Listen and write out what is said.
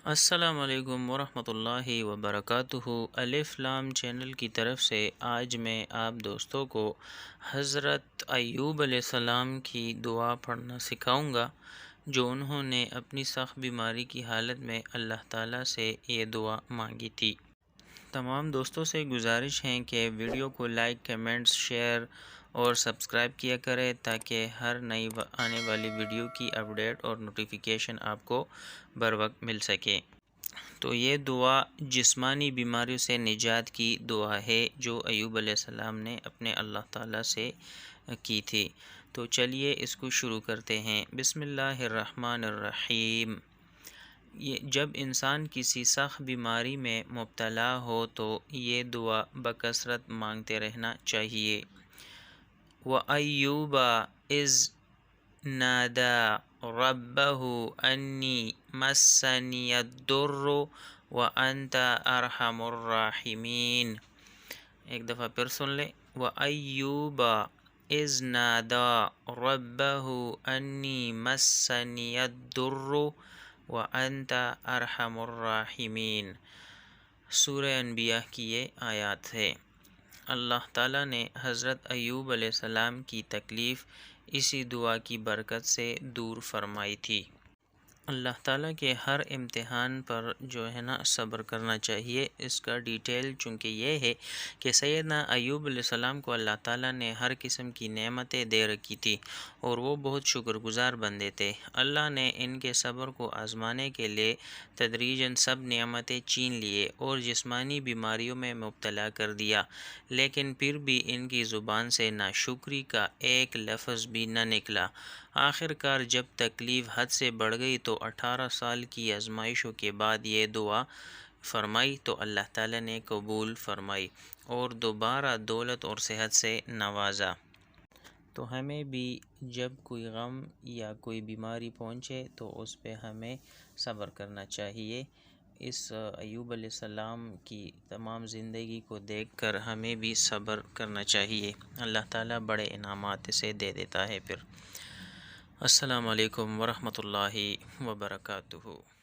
السلام علیکم ورحمۃ اللہ وبرکاتہ۔ الف لام چینل کی طرف سے آج میں آپ دوستوں کو حضرت ایوب علیہ السلام کی دعا پڑھنا سکھاؤں گا، جو انہوں نے اپنی سخت بیماری کی حالت میں اللہ تعالیٰ سے یہ دعا مانگی تھی۔ تمام دوستوں سے گزارش ہے کہ ویڈیو کو لائک، کمنٹس، شیئر اور سبسکرائب کیا کریں تاکہ ہر نئی آنے والی ویڈیو کی اپڈیٹ اور نوٹیفیکیشن آپ کو بر وقت مل سکے۔ تو یہ دعا جسمانی بیماریوں سے نجات کی دعا ہے جو ایوب علیہ السلام نے اپنے اللہ تعالیٰ سے کی تھی۔ تو چلیے اس کو شروع کرتے ہیں۔ بسم اللہ الرحمن الرحیم۔ جب انسان کسی سخت بیماری میں مبتلا ہو تو یہ دعا بکثرت مانگتے رہنا چاہیے۔ وَأَيُّوبَ إِذْ نَادَى رَبَّهُ أَنِّي مَسَّنِيَ الضُّرُّ وَأَنْتَ أَرْحَمُ الراحمين۔ ایک دفعہ پھر سن لیں۔ وَأَيُّوبَ إِذْ نَادَى رَبَّهُ أَنِّي مَسَّنِيَ الضُّرُّ وَأَنْتَ أَرْحَمُ الراحمين۔ سورہ انبیاء کی یہ آیات ہے۔ اللہ تعالیٰ نے حضرت ایوب علیہ السلام کی تکلیف اسی دعا کی برکت سے دور فرمائی تھی۔ اللہ تعالیٰ کے ہر امتحان پر جو ہے نا صبر کرنا چاہیے۔ اس کا ڈیٹیل چونکہ یہ ہے کہ سیدنا ایوب علیہ السلام کو اللہ تعالیٰ نے ہر قسم کی نعمتیں دے رکھی تھی اور وہ بہت شکر گزار بندے تھے۔ اللہ نے ان کے صبر کو آزمانے کے لیے تدریجاً سب نعمتیں چھین لیے اور جسمانی بیماریوں میں مبتلا کر دیا، لیکن پھر بھی ان کی زبان سے ناشکری کا ایک لفظ بھی نہ نکلا۔ آخر کار جب تکلیف حد سے بڑھ گئی تو 18 سال کی آزمائشوں کے بعد یہ دعا فرمائی تو اللہ تعالیٰ نے قبول فرمائی اور دوبارہ دولت اور صحت سے نوازا۔ تو ہمیں بھی جب کوئی غم یا کوئی بیماری پہنچے تو اس پہ ہمیں صبر کرنا چاہیے۔ اس ایوب علیہ السلام کی تمام زندگی کو دیکھ کر ہمیں بھی صبر کرنا چاہیے۔ اللہ تعالیٰ بڑے انعامات سے دے دیتا ہے پھر۔ السلام علیکم ورحمۃ اللہ وبرکاتہ۔